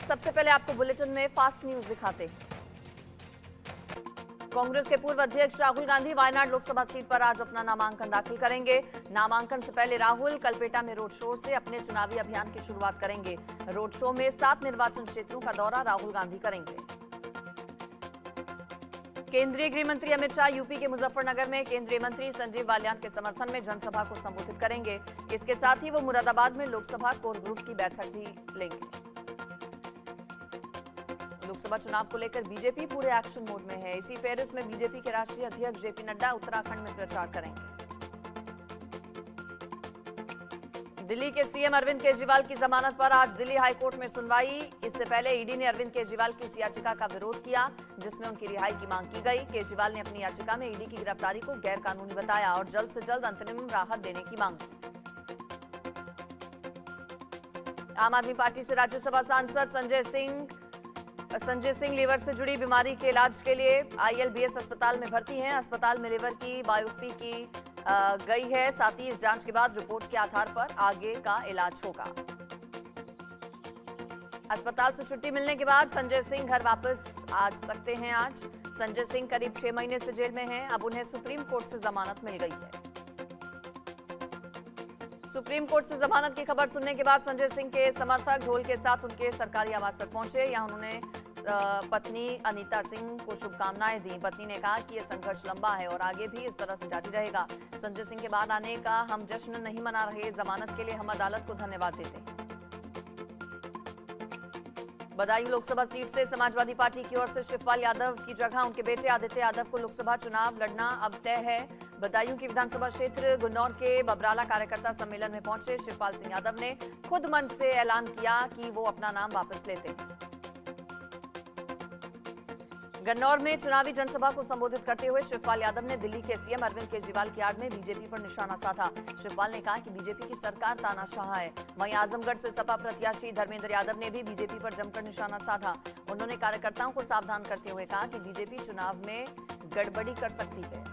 सबसे पहले आपको बुलेटिन में फास्ट न्यूज दिखाते हैं। कांग्रेस के पूर्व अध्यक्ष राहुल गांधी वायनाड लोकसभा सीट पर आज अपना नामांकन दाखिल करेंगे। नामांकन से पहले राहुल कलपेटा में रोड शो से अपने चुनावी अभियान की शुरुआत करेंगे। रोड शो में 7 निर्वाचन क्षेत्रों का दौरा राहुल गांधी करेंगे। केंद्रीय गृह मंत्री अमित शाह यूपी के मुजफ्फरनगर में केंद्रीय मंत्री संजीव बालियान के समर्थन में जनसभा को संबोधित करेंगे। इसके साथ ही वो मुरादाबाद में लोकसभा कोर ग्रुप की बैठक भी लेंगे। लोकसभा चुनाव को लेकर बीजेपी पूरे एक्शन मोड में है। इसी फेरिस में बीजेपी के राष्ट्रीय अध्यक्ष जेपी नड्डा उत्तराखंड में प्रचार करेंगे। दिल्ली के सीएम अरविंद केजरीवाल की जमानत पर आज दिल्ली हाईकोर्ट में सुनवाई। इससे पहले ईडी ने अरविंद केजरीवाल की उस याचिका का विरोध किया जिसमें उनकी रिहाई की मांग की गई। केजरीवाल ने अपनी याचिका में ईडी की गिरफ्तारी को गैर कानूनी बताया और जल्द से जल्द अंतरिम राहत देने की मांग की। आम आदमी पार्टी से राज्यसभा सांसद संजय सिंह लीवर से जुड़ी बीमारी के इलाज के लिए आईएलबीएस अस्पताल में भर्ती हैं। अस्पताल में लीवर की बायोप्सी की गई है। साथ ही इस जांच के बाद रिपोर्ट के आधार पर आगे का इलाज होगा। अस्पताल से छुट्टी मिलने के बाद संजय सिंह घर वापस आ सकते हैं। आज संजय सिंह करीब 6 महीने से जेल में हैं। अब उन्हें सुप्रीम कोर्ट से जमानत मिल गई है। सुप्रीम कोर्ट से जमानत की खबर सुनने के बाद संजय सिंह के समर्थक ढोल के साथ उनके सरकारी आवास पर पहुंचे। यहां उन्होंने पत्नी अनीता सिंह को शुभकामनाएं दी। पत्नी ने कहा कि यह संघर्ष लंबा है और आगे भी इस तरह से जारी रहेगा। संजय सिंह के बाद आने का हम जश्न नहीं मना रहे। जमानत के लिए हम अदालत को धन्यवाद देते हैं। बदायूं लोकसभा सीट से समाजवादी पार्टी की ओर से शिवपाल यादव की जगह उनके बेटे आदित्य यादव को लोकसभा चुनाव लड़ना अब तय है। बदायूं की विधानसभा क्षेत्र गुन्नौर के बबराला कार्यकर्ता सम्मेलन में पहुंचे शिवपाल सिंह यादव ने खुद मन से ऐलान किया कि वो अपना नाम वापस लेते हैं। गन्नौर में चुनावी जनसभा को संबोधित करते हुए शिवपाल यादव ने दिल्ली के सीएम अरविंद केजरीवाल की आड़ में बीजेपी पर निशाना साधा। शिवपाल ने कहा कि बीजेपी की सरकार तानाशाह है। वहीं आजमगढ़ से सपा प्रत्याशी धर्मेंद्र यादव ने भी बीजेपी पर जमकर निशाना साधा। उन्होंने कार्यकर्ताओं को सावधान करते हुए कहा कि बीजेपी चुनाव में गड़बड़ी कर सकती है।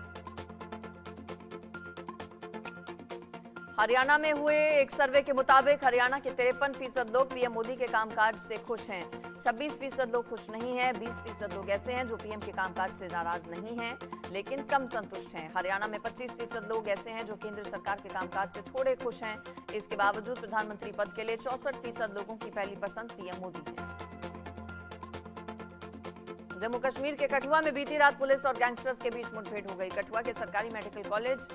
हरियाणा में हुए एक सर्वे के मुताबिक हरियाणा के 53% लोग पीएम मोदी के कामकाज से खुश हैं। 26% लोग खुश नहीं हैं। 20% लोग ऐसे हैं जो पीएम के कामकाज से नाराज नहीं हैं लेकिन कम संतुष्ट हैं। हरियाणा में 25% लोग ऐसे हैं जो केंद्र सरकार के कामकाज से थोड़े खुश हैं। इसके बावजूद प्रधानमंत्री पद के लिए 64% लोगों की पहली पसंद पीएम मोदी है। जम्मू कश्मीर के कठुआ में बीती रात पुलिस और गैंगस्टर्स के बीच मुठभेड़ हो गई। कठुआ के सरकारी मेडिकल कॉलेज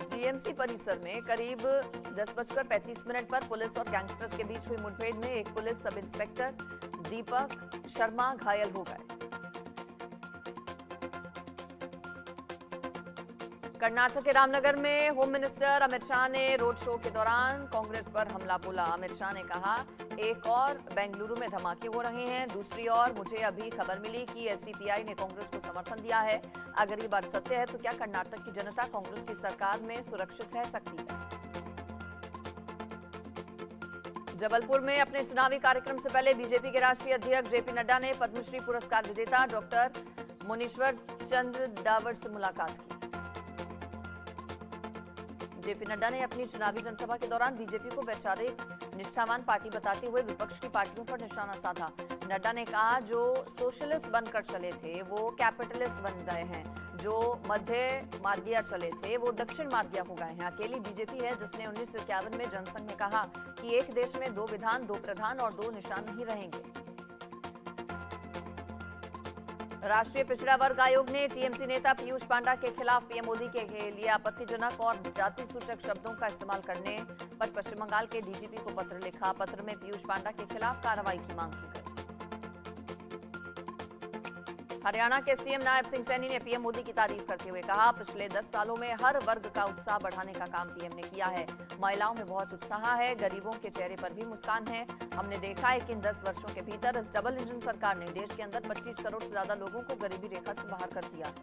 जीएमसी परिसर में करीब 10:35 पर पुलिस और गैंगस्टर्स के बीच हुई मुठभेड़ में एक police sub inspector Deepak Sharma घायल हो गए। कर्नाटक के रामनगर में होम मिनिस्टर अमित शाह ने रोड शो के दौरान कांग्रेस पर हमला बोला। अमित शाह ने कहा, एक और बेंगलुरु में धमाके हो रहे हैं, दूसरी ओर मुझे अभी खबर मिली कि एसडीपीआई ने कांग्रेस को समर्थन दिया है। अगर ये बात सत्य है तो क्या कर्नाटक की जनता कांग्रेस की सरकार में सुरक्षित रह सकती है? जबलपुर में अपने चुनावी कार्यक्रम से पहले बीजेपी के राष्ट्रीय अध्यक्ष जेपी नड्डा ने पद्मश्री पुरस्कार विजेता डॉक्टर मुनीश्वर चंद्र डावर से मुलाकात की। जेपी नड्डा ने अपनी चुनावी जनसभा के दौरान बीजेपी को वैचारिक निष्ठावान पार्टी बताते हुए विपक्ष की पार्टियों पर निशाना साधा। नड्डा ने कहा, जो सोशलिस्ट बनकर चले थे वो कैपिटलिस्ट बन गए हैं, जो मध्य मार्गिया चले थे वो दक्षिण मार्गिया हो गए हैं। अकेली बीजेपी है जिसने 1951 में जनसंघ में कहा कि एक देश में 2 विधान, 2 प्रधान और 2 निशान नहीं रहेंगे। राष्ट्रीय पिछड़ा वर्ग आयोग ने टीएमसी नेता पीयूष पांडा के खिलाफ पीएम मोदी के लिए आपत्तिजनक और जाति सूचक शब्दों का इस्तेमाल करने पर पश्चिम बंगाल के डीजीपी को पत्र लिखा। पत्र में पीयूष पांडा के खिलाफ कार्रवाई की मांग की गई। हरियाणा के सीएम नायब सिंह सैनी ने पीएम मोदी की तारीफ करते हुए कहा, पिछले 10 सालों में हर वर्ग का उत्साह बढ़ाने का काम पीएम ने किया है। महिलाओं में बहुत उत्साह है, गरीबों के चेहरे पर भी मुस्कान है। हमने देखा है कि इन 10 वर्षों के भीतर इस डबल इंजन सरकार ने देश के अंदर 25 करोड़ से ज्यादा लोगों को गरीबी रेखा से बाहर कर दिया है।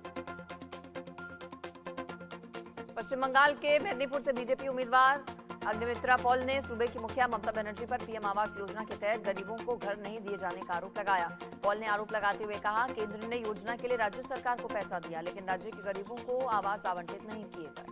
पश्चिम बंगाल के मेदिनीपुर से बीजेपी उम्मीदवार अग्निमित्रा पॉल ने सूबे की मुखिया ममता बनर्जी पर पीएम आवास योजना के तहत गरीबों को घर नहीं दिए जाने का आरोप लगाया। पॉल ने आरोप लगाते हुए कहा, केंद्र ने योजना के लिए राज्य सरकार को पैसा दिया लेकिन राज्य के गरीबों को आवास आवंटित नहीं किए गए।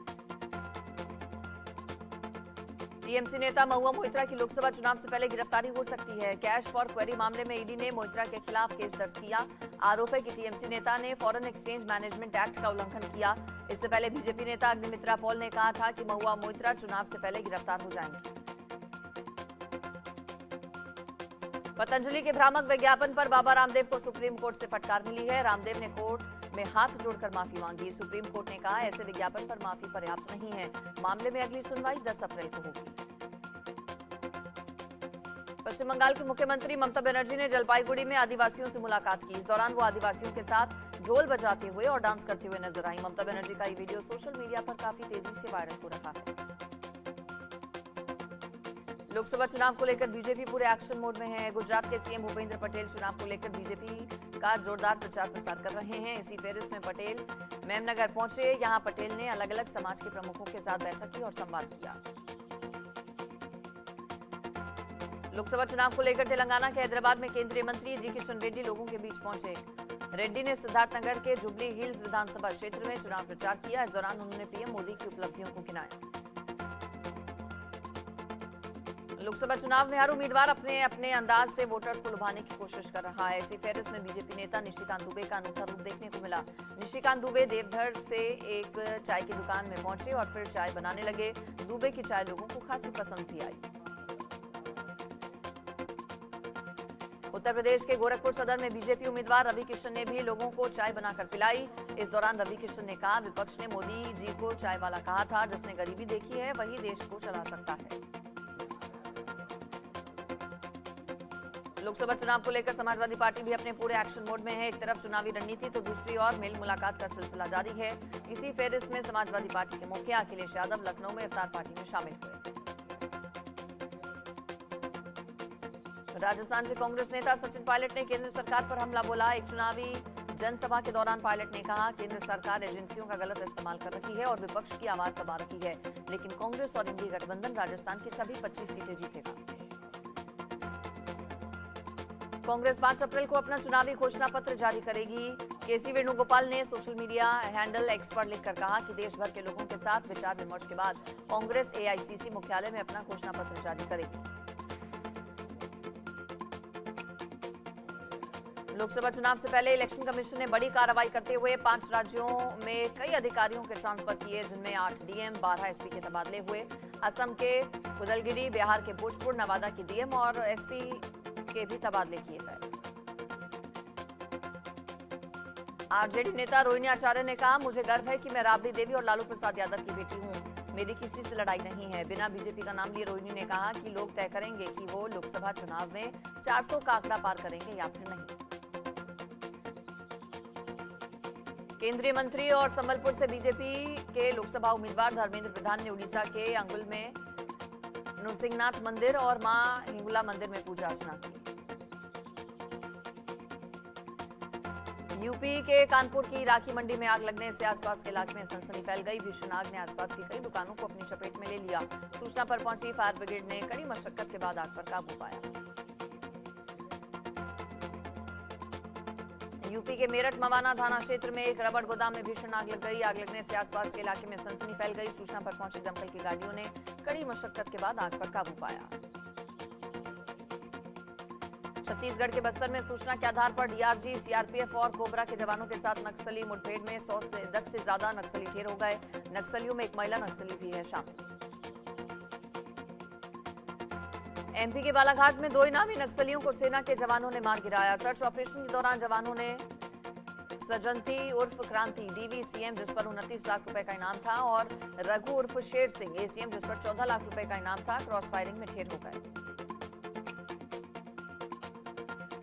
टीएमसी नेता महुआ मोइत्रा की लोकसभा चुनाव से पहले गिरफ्तारी हो सकती है। कैश फॉर क्वेरी मामले में ईडी ने मोइत्रा के खिलाफ केस दर्ज किया। आरोप है कि टीएमसी नेता ने फॉरेन एक्सचेंज मैनेजमेंट एक्ट का उल्लंघन किया। इससे पहले बीजेपी नेता अग्निमित्रा पॉल ने कहा था कि महुआ मोइत्रा चुनाव से पहले गिरफ्तार हो जाएंगे। पतंजलि के भ्रामक विज्ञापन पर बाबा रामदेव को सुप्रीम कोर्ट से फटकार मिली है। रामदेव ने कोर्ट में हाथ जोड़कर माफी मांगी। सुप्रीम कोर्ट ने कहा ऐसे विज्ञापन पर माफी पर्याप्त नहीं है। मामले में अगली सुनवाई 10 अप्रैल को होगी। पश्चिम बंगाल की मुख्यमंत्री ममता बनर्जी ने जलपाईगुड़ी में आदिवासियों से मुलाकात की। इस दौरान वो आदिवासियों के साथ ढोल बजाते हुए और डांस करते हुए नजर आई। ममता बनर्जी का ये वीडियो सोशल मीडिया पर काफी तेजी से वायरल हो रहा है। लोकसभा चुनाव को लेकर बीजेपी पूरे एक्शन मोड में है। गुजरात के सीएम भूपेंद्र पटेल चुनाव को लेकर बीजेपी का जोरदार प्रचार प्रसार कर रहे हैं। इसी फेरिस में पटेल मेमनगर पहुंचे। यहां पटेल ने अलग अलग समाज के प्रमुखों के साथ बैठक की और संवाद किया। लोकसभा चुनाव को लेकर तेलंगाना के हैदराबाद में केंद्रीय मंत्री जी किशन रेड्डी लोगों के बीच पहुंचे। रेड्डी ने सिद्धार्थनगर के जुबली हिल्स विधानसभा क्षेत्र में चुनाव प्रचार किया। इस दौरान उन्होंने पीएम मोदी की उपलब्धियों को गिनाया। लोकसभा चुनाव में हर उम्मीदवार अपने अपने अंदाज से वोटर्स को लुभाने की कोशिश कर रहा है। इसी फेरिस में बीजेपी नेता निशिकांत दुबे का अनूठा रूप देखने को मिला। निशिकांत दुबे देवधर से एक चाय की दुकान में पहुंचे और फिर चाय बनाने लगे। दुबे की चाय लोगों को खासी पसंद भी आई। उत्तर प्रदेश के गोरखपुर सदर में बीजेपी उम्मीदवार रवि किशन ने भी लोगों को चाय बनाकर पिलाई। इस दौरान रवि किशन ने कहा विपक्ष ने मोदी जी को चाय वाला कहा था। जिसने गरीबी देखी है वही देश को चला सकता है। लोकसभा चुनाव को लेकर समाजवादी पार्टी भी अपने पूरे एक्शन मोड में है। एक तरफ चुनावी रणनीति तो दूसरी ओर मेल मुलाकात का सिलसिला जारी है। इसी फेरिस में समाजवादी पार्टी के मुखिया अखिलेश यादव लखनऊ में इफ्तार पार्टी में शामिल हुए। राजस्थान से कांग्रेस नेता सचिन पायलट ने केंद्र सरकार पर हमला बोला। एक चुनावी जनसभा के दौरान पायलट ने कहा केंद्र सरकार एजेंसियों का गलत इस्तेमाल कर रही है और विपक्ष की आवाज दबा रही है। लेकिन कांग्रेस और इंडी गठबंधन राजस्थान की सभी 25 सीटें जीतेगा। कांग्रेस 5 अप्रैल को अपना चुनावी घोषणा पत्र जारी करेगी। केसी वेणुगोपाल ने सोशल मीडिया हैंडल एक्स पर लिखकर कहा कि देश भर के लोगों के साथ विचार विमर्श के बाद कांग्रेस एआईसीसी मुख्यालय में अपना घोषणा पत्र जारी करेगी। लोकसभा चुनाव से पहले इलेक्शन कमीशन ने बड़ी कार्रवाई करते हुए 5 राज्यों में कई अधिकारियों के ट्रांसफर किए, जिनमें 8 डीएम, 12 एसपी के तबादले हुए। असम के उदलगिरी, बिहार के भोजपुर, नवादा के डीएम और एसपी के भी तबादले किए गए। आरजेडी नेता रोहिणी आचार्य ने कहा मुझे गर्व है कि मैं राबड़ी देवी और लालू प्रसाद यादव की बेटी हूं। मेरी किसी से लड़ाई नहीं है। बिना बीजेपी का नाम लिए रोहिणी ने कहा कि लोग तय करेंगे कि वो लोकसभा चुनाव में 400 का आंकड़ा पार करेंगे या फिर नहीं। केंद्रीय मंत्री और संबलपुर से बीजेपी के लोकसभा उम्मीदवार धर्मेंद्र प्रधान ने उड़ीसा के अंगुल में नृसिंहनाथ मंदिर और मां हिंगुला मंदिर में पूजा अर्चना की। यूपी के कानपुर की राखी मंडी में आग लगने से आसपास के इलाके में सनसनी फैल गई। भीषण आग ने आसपास की कई दुकानों को अपनी चपेट में ले लिया। सूचना पर पहुंची फायर ब्रिगेड ने कड़ी मशक्कत के बाद आग पर काबू पाया। यूपी के मेरठ मवाना थाना क्षेत्र में एक रबड़ गोदाम में भीषण आग लग गई। आग लगने से आसपास के इलाके में सनसनी फैल गई। सूचना पर पहुंची दमकल की गाड़ियों ने कड़ी मशक्कत के बाद आग पर काबू पाया। छत्तीसगढ़ के बस्तर में सूचना के आधार पर डीआरजी, सीआरपीएफ और कोबरा के जवानों के साथ नक्सली मुठभेड़ में 110 से ज्यादा नक्सली ढेर हो गए। नक्सलियों में एक महिला नक्सली भी है शामिल। एमपी के बालाघाट में 2 इनामी नक्सलियों को सेना के जवानों ने मार गिराया। सर्च ऑपरेशन के दौरान जवानों ने सजंती उर्फ क्रांति डीवीसीएम, जिस पर 29 लाख रुपए का इनाम था, और रघु उर्फ शेर सिंह एसीएम, जिस पर 14 लाख रुपए का इनाम था, क्रॉस फायरिंग में ढेर हो गए।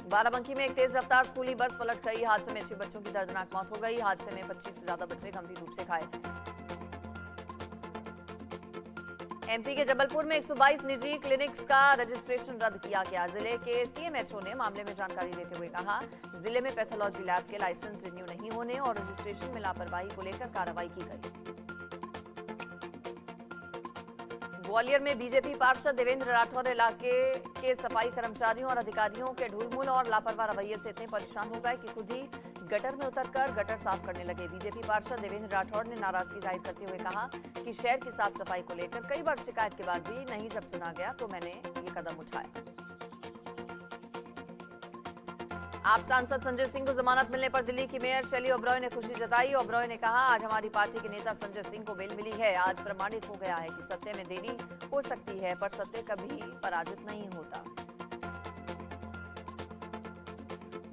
बाराबंकी में एक तेज रफ्तार स्कूली बस पलट गई। हादसे में 6 बच्चों की दर्दनाक मौत हो गई। हादसे में 25 से ज्यादा बच्चे गंभीर रूप से घायल। एमपी के जबलपुर में 122 निजी क्लिनिक्स का रजिस्ट्रेशन रद्द किया गया। जिले के सीएमएचओ ने मामले में जानकारी देते हुए कहा जिले में पैथोलॉजी लैब के लाइसेंस रिन्यू नहीं होने और रजिस्ट्रेशन में लापरवाही को लेकर कार्रवाई की गई। ग्वालियर में बीजेपी पार्षद देवेंद्र राठौर इलाके के सफाई कर्मचारियों और अधिकारियों के ढुलमुल और लापरवाह रवैये से इतने परेशान हो गए कि खुद ही गटर में उतरकर गटर साफ करने लगे। बीजेपी पार्षद देवेंद्र राठौर ने नाराजगी जाहिर करते हुए कहा कि शहर की साफ सफाई को लेकर कई बार शिकायत के बाद भी नहीं जब सुना गया तो मैंने ये कदम उठाया। आप सांसद संजय सिंह को जमानत मिलने पर दिल्ली की मेयर शैली ओबरॉय ने खुशी जताई। ओबरॉय ने कहा, आज हमारी पार्टी के नेता संजय सिंह को बेल मिली है। आज प्रमाणित हो गया है कि सत्य में देरी हो सकती है पर सत्य कभी पराजित नहीं होता।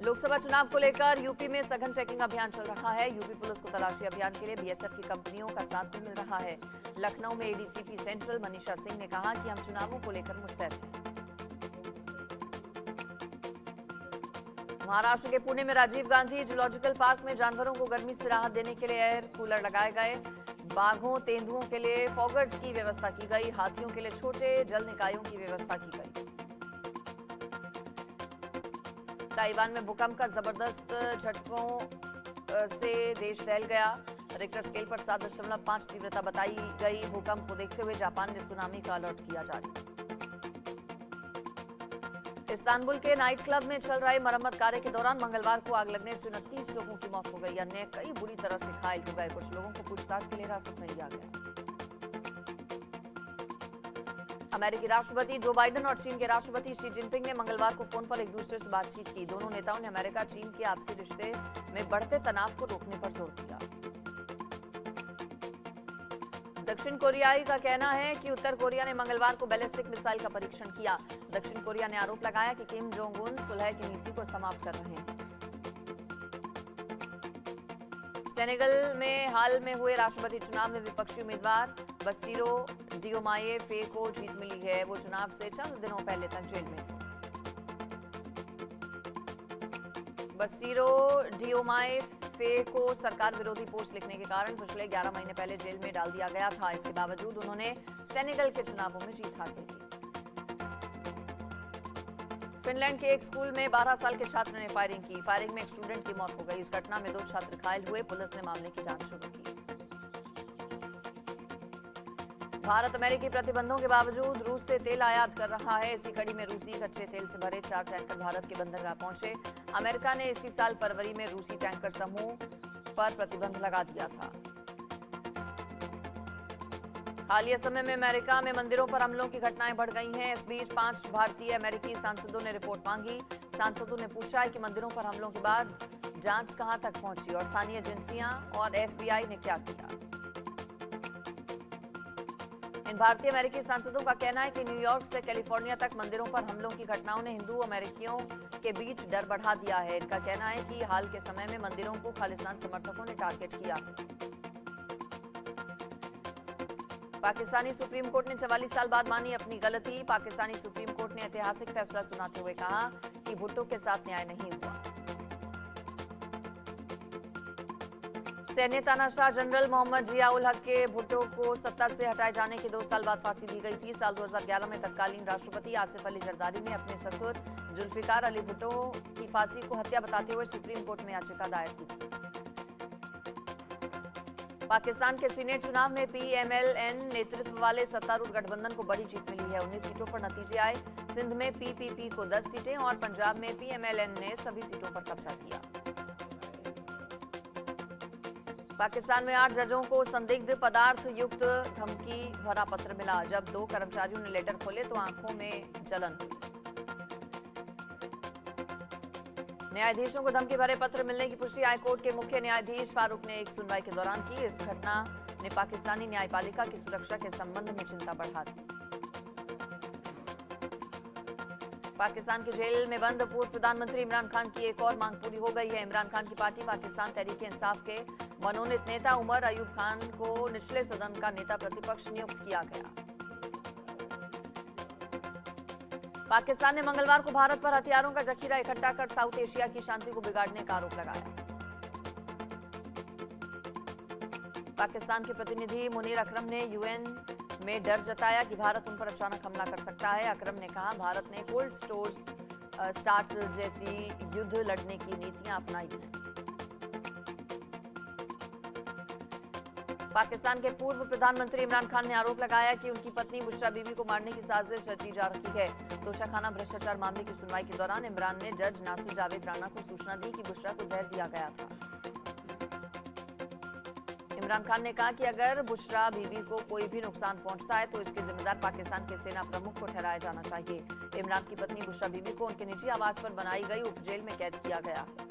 लोकसभा चुनाव को लेकर यूपी में सघन चेकिंग अभियान चल रहा है। यूपी पुलिस को तलाशी अभियान के लिए बीएसएफ की कंपनियों का साथ भी मिल रहा है। लखनऊ में एडीसीपी सेंट्रल मनीषा सिंह ने कहा कि हम चुनावों को लेकर मुस्तैद हैं। महाराष्ट्र के पुणे में राजीव गांधी जूलॉजिकल पार्क में जानवरों को गर्मी से राहत देने के लिए एयर कूलर लगाए गए। बाघों तेंदुओं के लिए फॉगर्स की व्यवस्था की गई। हाथियों के लिए छोटे जल निकायों की व्यवस्था की गई। ताइवान में भूकंप का जबरदस्त झटकों से देश दहल गया। रिक्टर स्केल पर 7.5 तीव्रता बताई गई। भूकंप को देखते हुए जापान ने सुनामी का अलर्ट किया जारी। इस्तांबुल के नाइट क्लब में चल रहे मरम्मत कार्य के दौरान मंगलवार को आग लगने से 29 लोगों की मौत हो गई। अन्य कई बुरी तरह से घायल हो गए। कुछ लोगों को पूछताछ के लिए हिरासत में लिया गया। अमेरिकी राष्ट्रपति जो बाइडेन और चीन के राष्ट्रपति शी जिनपिंग ने मंगलवार को फोन पर एक दूसरे से बातचीत की। दोनों नेताओं ने अमेरिका चीन के आपसी रिश्ते में बढ़ते तनाव को रोकने पर जोर दिया। दक्षिण कोरियाई का कहना है कि उत्तर कोरिया ने मंगलवार को बैलिस्टिक मिसाइल का परीक्षण किया। दक्षिण कोरिया ने आरोप लगाया कि किम जोंग उन सुलह की नीति को समाप्त कर रहे हैं। सेनेगल में हाल में हुए राष्ट्रपति चुनाव में विपक्षी उम्मीदवार बसीरो डियोमाये फे को जीत मिली है। वो चुनाव से चंद दिनों पहले तक जेल में थे। बसीरो डियोमाये फे को सरकार विरोधी पोस्ट लिखने के कारण पिछले 11 महीने पहले जेल में डाल दिया गया था। इसके बावजूद उन्होंने सेनेगल के चुनावों में जीत हासिल की। फिनलैंड के एक स्कूल में 12 साल के छात्र ने फायरिंग की। फायरिंग में एक स्टूडेंट की मौत हो गई। इस घटना में 2 छात्र घायल हुए। पुलिस ने मामले की जांच शुरू की। भारत अमेरिकी प्रतिबंधों के बावजूद रूस से तेल आयात कर रहा है। इसी कड़ी में रूसी कच्चे तेल से भरे 4 टैंकर भारत के बंदरगाह पहुंचे। अमेरिका ने इसी साल फरवरी में रूसी टैंकर समूह पर प्रतिबंध लगा दिया था। हालिया समय में अमेरिका में मंदिरों पर हमलों की घटनाएं बढ़ गई हैं। इस बीच 5 भारतीय अमेरिकी सांसदों ने रिपोर्ट मांगी। सांसदों ने पूछा है कि मंदिरों पर हमलों के बाद जांच कहां तक पहुंची और स्थानीय एजेंसियां और एफबीआई ने क्या किया। इन भारतीय अमेरिकी सांसदों का कहना है कि न्यूयॉर्क से कैलिफोर्निया तक मंदिरों पर हमलों की घटनाओं ने हिंदू अमेरिकियों के बीच डर बढ़ा दिया है। इनका कहना है कि हाल के समय में मंदिरों को खालिस्तान समर्थकों ने टारगेट किया। पाकिस्तानी सुप्रीम कोर्ट ने 44 साल बाद मानी अपनी गलती। पाकिस्तानी सुप्रीम कोर्ट ने ऐतिहासिक फैसला सुनाते हुए कहा कि भुट्टो के साथ न्याय नहीं हुआ। सैन्य तानाशाह जनरल मोहम्मद जिया-उल हक के भुट्टो को सत्ता से हटाए जाने के 2 साल बाद फांसी दी गई थी। साल 2011 में तत्कालीन राष्ट्रपति आसिफ अली जरदारी ने अपने ससुर जुल्फिकार अली भुट्टो की फांसी को हत्या बताते हुए सुप्रीम कोर्ट में याचिका दायर की थी। पाकिस्तान के सीनेट चुनाव में पीएमएल-एन नेतृत्व वाले सत्तारूढ़ गठबंधन को बड़ी जीत मिली है। 19 सीटों पर नतीजे आए। सिंध में पीपीपी को 10 सीटें और पंजाब में पीएमएल-एन ने सभी सीटों पर कब्जा किया। पाकिस्तान में 8 जजों को संदिग्ध पदार्थ युक्त धमकी भरा पत्र मिला। जब 2 कर्मचारियों ने लेटर खोले तो आंखों में जलन हुई। न्यायाधीशों को धमकी भरे पत्र मिलने की पुष्टि हाईकोर्ट के मुख्य न्यायाधीश फारूक ने एक सुनवाई के दौरान की। इस घटना ने पाकिस्तानी न्यायपालिका की सुरक्षा के संबंध में चिंता बढ़ा दी। पाकिस्तान की जेल में बंद पूर्व प्रधानमंत्री इमरान खान की एक और मांग पूरी हो गई है। इमरान खान की पार्टी पाकिस्तान तहरीक-ए-इंसाफ के मनोनीत नेता उमर अयूब खान को निचले सदन का नेता प्रतिपक्ष नियुक्त किया गया। पाकिस्तान ने मंगलवार को भारत पर हथियारों का जखीरा इकट्ठा कर साउथ एशिया की शांति को बिगाड़ने का आरोप लगाया। पाकिस्तान के प्रतिनिधि मुनीर अकरम ने यूएन में डर जताया कि भारत उन पर अचानक हमला कर सकता है। अकरम ने कहा, भारत ने कोल्ड स्टोर्स स्टार्ट जैसी युद्ध लड़ने की नीतियां अपनाई हैं। पाकिस्तान के पूर्व प्रधानमंत्री इमरान खान ने आरोप लगाया कि उनकी पत्नी बुशरा बीबी को मारने की साजिश रची जा रही है। तोशाखाना भ्रष्टाचार मामले की सुनवाई के दौरान इमरान ने जज नासिर जावेद राणा को सूचना दी कि बुशरा को जहर दिया गया था। इमरान खान ने कहा कि अगर बुशरा बीबी को कोई भी नुकसान पहुंचता है तो इसके जिम्मेदार पाकिस्तान के सेना प्रमुख को ठहराया जाना चाहिए। इमरान की पत्नी बुशरा बीबी को उनके निजी आवास पर बनाई गई उपजेल में कैद किया गया है।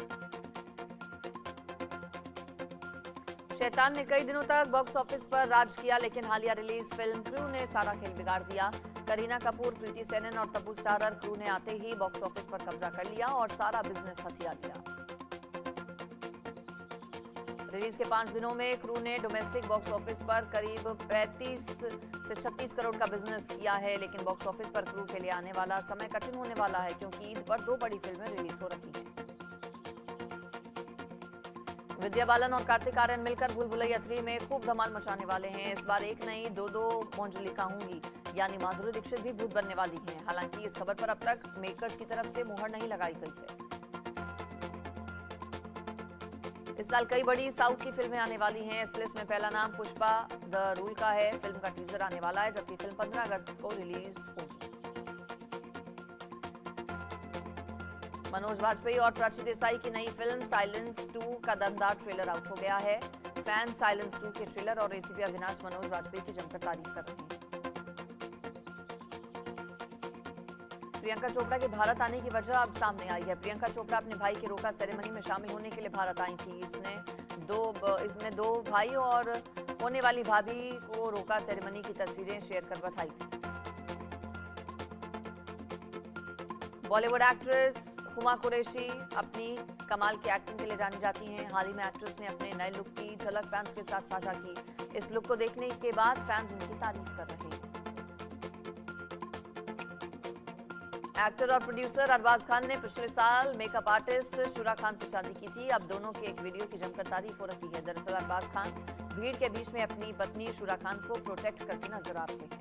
शैतान ने कई दिनों तक बॉक्स ऑफिस पर राज किया, लेकिन हालिया रिलीज फिल्म क्रू ने सारा खेल बिगाड़ दिया। करीना कपूर, कृति सेनन और तब्बू स्टारर क्रू ने आते ही बॉक्स ऑफिस पर कब्जा कर लिया और सारा बिजनेस हथिया लिया। रिलीज के 5 दिनों में क्रू ने डोमेस्टिक बॉक्स ऑफिस पर करीब 35 से 36 करोड़ का बिजनेस किया है, लेकिन बॉक्स ऑफिस पर क्रू के लिए आने वाला समय कठिन होने वाला है, क्योंकि ईद पर 2 बड़ी फिल्में रिलीज हो रही हैं। विद्या बालन और कार्तिक आर्यन मिलकर भूल भुलैया 3 में खूब धमाल मचाने वाले हैं। इस बार एक नई 2 मंजुलिका होंगी, यानी माधुरी दीक्षित भी भूत बनने वाली हैं। हालांकि इस खबर पर अब तक मेकर्स की तरफ से मुहर नहीं लगाई गई है। इस साल कई बड़ी साउथ की फिल्में आने वाली हैं। इस लिस्ट में पहला नाम पुष्पा द रूल का है। फिल्म का टीजर आने वाला है, जबकि फिल्म 15 अगस्त को रिलीज होगी। मनोज वाजपेयी और प्राची देसाई की नई फिल्म साइलेंस 2 का दमदार ट्रेलर आउट हो गया है। फैन साइलेंस 2 के ट्रेलर और एसीपी अविनाश मनोज वाजपेयी की जमकर तारीफ कर रहे हैं। प्रियंका चोपड़ा के भारत आने की वजह अब सामने आई है। प्रियंका चोपड़ा अपने भाई के रोका सेरेमनी में शामिल होने के लिए भारत आई थी। इसमें दो भाई और होने वाली भाभी को रोका सेरेमनी की तस्वीरें शेयर कर बधाई थी। बॉलीवुड एक्ट्रेस हुमा कुरैशी अपनी कमाल की एक्टिंग के लिए जानी जाती हैं। हाल ही में एक्ट्रेस ने अपने नए लुक की झलक फैंस के साथ साझा की। इस लुक को देखने के बाद फैंस उनकी तारीफ कर रहे हैं। एक्टर और प्रोड्यूसर अरबाज खान ने पिछले साल मेकअप आर्टिस्ट शुरा खान से शादी की थी। अब दोनों के एक वीडियो की जमकर तारीफ हो रही है। दरअसल अरबाज खान भीड़ के बीच में अपनी पत्नी शुरा खान को प्रोटेक्ट करते नजर आते हैं।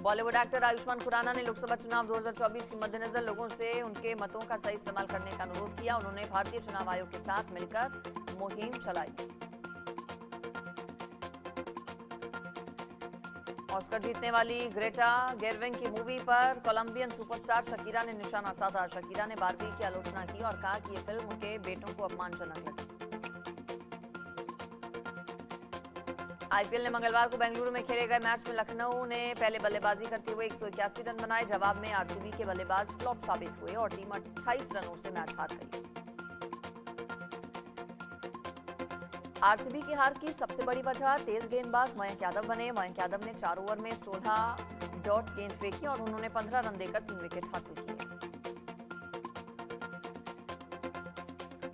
बॉलीवुड एक्टर आयुष्मान खुराना ने लोकसभा चुनाव 2024 के मद्देनजर लोगों से उनके मतों का सही इस्तेमाल करने का अनुरोध किया। उन्होंने भारतीय चुनाव आयोग के साथ मिलकर मुहिम चलाई। ऑस्कर जीतने वाली ग्रेटा गेरविंग की मूवी पर कोलंबियन सुपरस्टार शकीरा ने निशाना साधा। शकीरा ने बार्बी की आलोचना की और कहा कि ये फिल्म उनके बेटों को अपमानजनक लगी। आईपीएल ने मंगलवार को बेंगलुरु में खेले गए मैच में लखनऊ ने पहले बल्लेबाजी करते हुए 181 रन बनाए। जवाब में आरसीबी के बल्लेबाज फ्लॉप साबित हुए और टीम 28 रनों से मैच हार गई। आरसीबी की हार की सबसे बड़ी वजह तेज गेंदबाज मयंक यादव बने। मयंक यादव ने 4 ओवर में 16 डॉट गेंद फेंकी और उन्होंने 15 रन देकर 3 विकेट हासिल किए।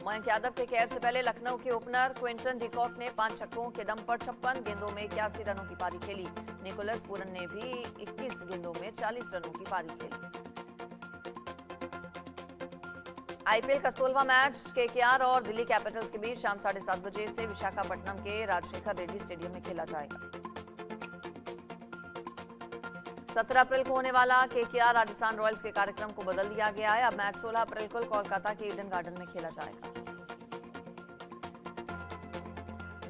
मयंक यादव के कहर से पहले लखनऊ के ओपनर क्विंटन डिकॉक ने 5 छक्कों के दम पर 56 गेंदों में 81 रनों की पारी खेली। निकोलस पूरन ने भी 21 गेंदों में 40 रनों की पारी खेली। आईपीएल का 16वां मैच केकेआर और दिल्ली कैपिटल्स के बीच शाम 7:30 बजे से विशाखापट्टनम के राजशेखर रेड्डी स्टेडियम में खेला जाएगा। 17 अप्रैल को होने वाला केकेआर राजस्थान रॉयल्स के कार्यक्रम को बदल दिया गया है। अब मैच 16 अप्रैल को कोलकाता के ईडन गार्डन में खेला जाएगा।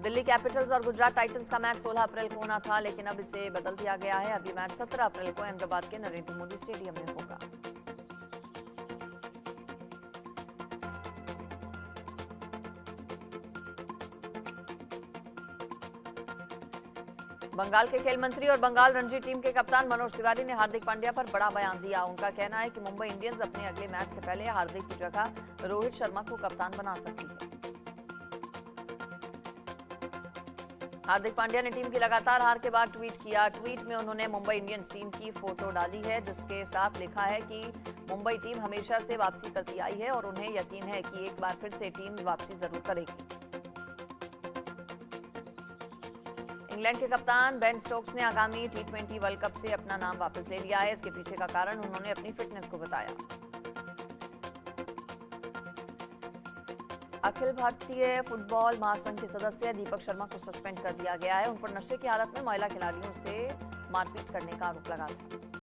दिल्ली कैपिटल्स और गुजरात टाइटंस का मैच 16 अप्रैल को होना था, लेकिन अब इसे बदल दिया गया है। अब ये मैच 17 अप्रैल को अहमदाबाद के नरेंद्र मोदी स्टेडियम में होगा। बंगाल के खेल मंत्री और बंगाल रणजी टीम के कप्तान मनोज तिवारी ने हार्दिक पांड्या पर बड़ा बयान दिया। उनका कहना है कि मुंबई इंडियंस अपने अगले मैच से पहले हार्दिक की जगह रोहित शर्मा को कप्तान बना सकती है। हार्दिक पांड्या ने टीम की लगातार हार के बाद ट्वीट किया। ट्वीट में उन्होंने मुंबई इंडियंस टीम की फोटो डाली है, जिसके साथ लिखा है कि मुंबई टीम हमेशा से वापसी करती आई है और उन्हें यकीन है कि एक बार फिर से टीम वापसी जरूर करेगी। इंग्लैंड के कप्तान बेन स्टोक्स ने आगामी T20 वर्ल्ड कप से अपना नाम वापस ले लिया है। इसके पीछे का कारण उन्होंने अपनी फिटनेस को बताया। अखिल भारतीय फुटबॉल महासंघ के सदस्य दीपक शर्मा को सस्पेंड कर दिया गया है। उन पर नशे की हालत में महिला खिलाड़ियों से मारपीट करने का आरोप लगा था।